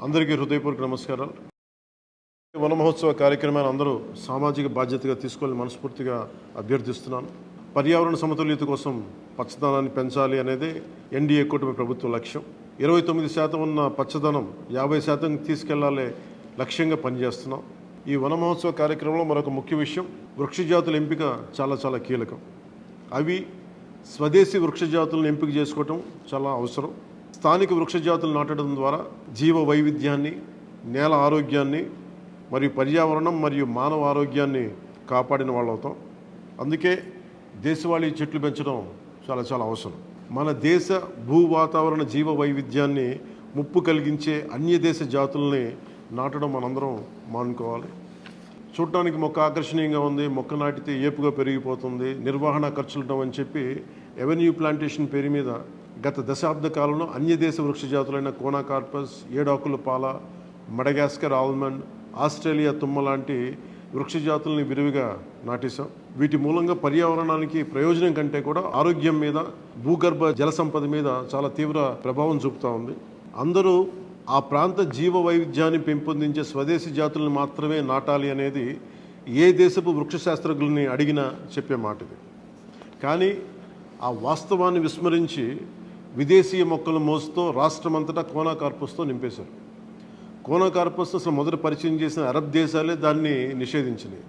అందరికీ హృదయపూర్వక నమస్కారాలు. వన మహోత్సవ కార్యక్రమాన్ని అందరూ సామాజిక బాధ్యతగా తీసుకోవాలని మనస్ఫూర్తిగా అభ్యర్థిస్తున్నాను. పర్యావరణ సమతుల్యత కోసం పచ్చదనాన్ని పెంచాలి అనేది ఎన్డీఏ కూటమి ప్రభుత్వ లక్ష్యం. 29% ఉన్న పచ్చదనం 50% తీసుకెళ్లాలి లక్ష్యంగా పనిచేస్తున్నాం. ఈ వన మహోత్సవ కార్యక్రమంలో మరొక ముఖ్య విషయం, వృక్ష జాతుల ఎంపిక చాలా కీలకం. అవి స్వదేశీ వృక్ష జాతులను ఎంపిక చేసుకోవటం చాలా అవసరం. స్థానిక వృక్ష జాతులు నాటడం ద్వారా జీవ వైవిధ్యాన్ని, నేల ఆరోగ్యాన్ని మరియు పర్యావరణం మరియు మానవ ఆరోగ్యాన్ని కాపాడిన వాళ్ళు అవుతాం. అందుకే దేశవాళీ చెట్లు పెంచడం చాలా అవసరం. మన దేశ భూ వాతావరణ జీవ వైవిధ్యాన్ని ముప్పు కలిగించే అన్య దేశ జాతుల్ని నాటడం మనందరం మానుకోవాలి. చూడటానికి మొక్క ఆకర్షణీయంగా ఉంది, మొక్క నాటితే ఏపుగా పెరిగిపోతుంది, నిర్వహణ ఖర్చులు అని చెప్పి ఎవెన్యూ ప్లాంటేషన్ పేరు మీద గత దశాబ్ద కాలంలో అన్య దేశ వృక్ష జాతులైన కోనాకార్పస్, ఏడాకుల పాల, మడగాస్కర్ ఆల్మండ్, ఆస్ట్రేలియా తుమ్మ లాంటి వృక్ష జాతుల్ని విరివిగా నాటేశాం. వీటి మూలంగా పర్యావరణానికి ప్రయోజనం కంటే కూడా ఆరోగ్యం మీద, భూగర్భ జల సంపద మీద చాలా తీవ్ర ప్రభావం చూపుతూ ఉంది. అందరూ ఆ ప్రాంత జీవ వైవిధ్యాన్ని పెంపొందించే స్వదేశీ జాతులను మాత్రమే నాటాలి అనేది ఏ దేశపు వృక్ష శాస్త్రజ్ఞుల్ని అడిగినా చెప్పే మాట ఇది. కానీ ఆ వాస్తవాన్ని విస్మరించి విదేశీయ మొక్కల మోసుతో రాష్ట్రమంతటా కోనాకార్పస్తో నింపేశారు. కోనాకార్పస్ అసలు మొదట పరిచయం చేసిన అరబ్ దేశాలే దాన్ని నిషేధించినాయి.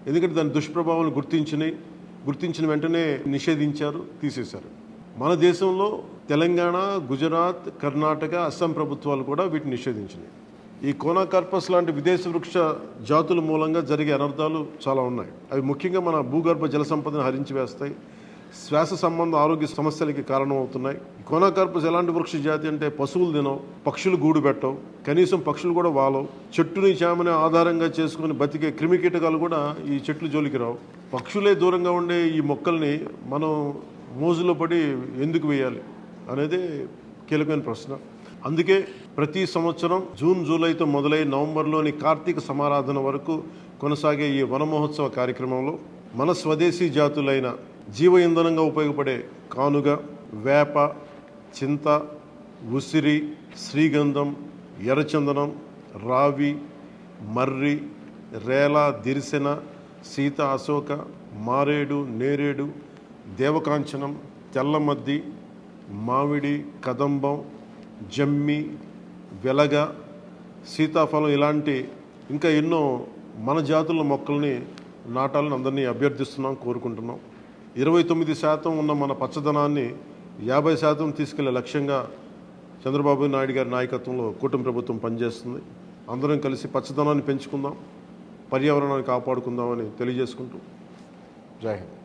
ఎందుకంటే దాని దుష్ప్రభావాలను గుర్తించిన వెంటనే నిషేధించారు, తీసేశారు. మన దేశంలో తెలంగాణ, గుజరాత్, కర్ణాటక, అస్సాం ప్రభుత్వాలు కూడా వీటిని నిషేధించినాయి. ఈ కోనాకార్పస్ లాంటి విదేశీ వృక్ష జాతుల మూలంగా జరిగే అనర్థాలు చాలా ఉన్నాయి. అవి ముఖ్యంగా మన భూగర్భ జల సంపదను హరించి వేస్తాయి, శ్వాస సంబంధ ఆరోగ్య సమస్యలకి కారణమవుతున్నాయి. కోనాకార్పస్ ఎలాంటి వృక్ష జాతి అంటే పశువులు తినవు, పక్షులు గూడు పెట్టవు, కనీసం పక్షులు కూడా వాలవు. చెట్టుని చేమని ఆధారంగా చేసుకుని బతికే క్రిమికీటకాలు కూడా ఈ చెట్లు జోలికి రావు. పక్షులే దూరంగా ఉండే ఈ మొక్కల్ని మనం మోజులో పడి ఎందుకు వేయాలి అనేది కీలకమైన ప్రశ్న. అందుకే ప్రతి సంవత్సరం జూన్, జూలైతో మొదలై నవంబర్లోని కార్తీక సమారాధన వరకు కొనసాగే ఈ వన మహోత్సవ కార్యక్రమంలో మన స్వదేశీ జాతులైన జీవ ఇంధనంగా ఉపయోగపడే కానుగ, వేప, చింత, ఉసిరి, శ్రీగంధం, ఎర్రచందనం, రావి, మర్రి, రేల, దిరిసెన, సీత, అశోక, మారేడు, నేరేడు, దేవకాంచనం, తెల్లమద్ది, మామిడి, కదంబం, జమ్మి, వెలగ, సీతాఫలం ఇలాంటి ఇంకా ఎన్నో మన జాతుల మొక్కల్ని నాటాలని అందరినీ అభ్యర్థిస్తున్నాం, కోరుకుంటున్నాం. 29% ఉన్న మన పచ్చదనాన్ని 50% తీసుకెళ్లే లక్ష్యంగా చంద్రబాబు నాయుడు గారి నాయకత్వంలో కూటమి ప్రభుత్వం పనిచేస్తుంది. అందరం కలిసి పచ్చదనాన్ని పెంచుకుందాం, పర్యావరణాన్ని కాపాడుకుందామని తెలియజేసుకుంటూ జై హింద్.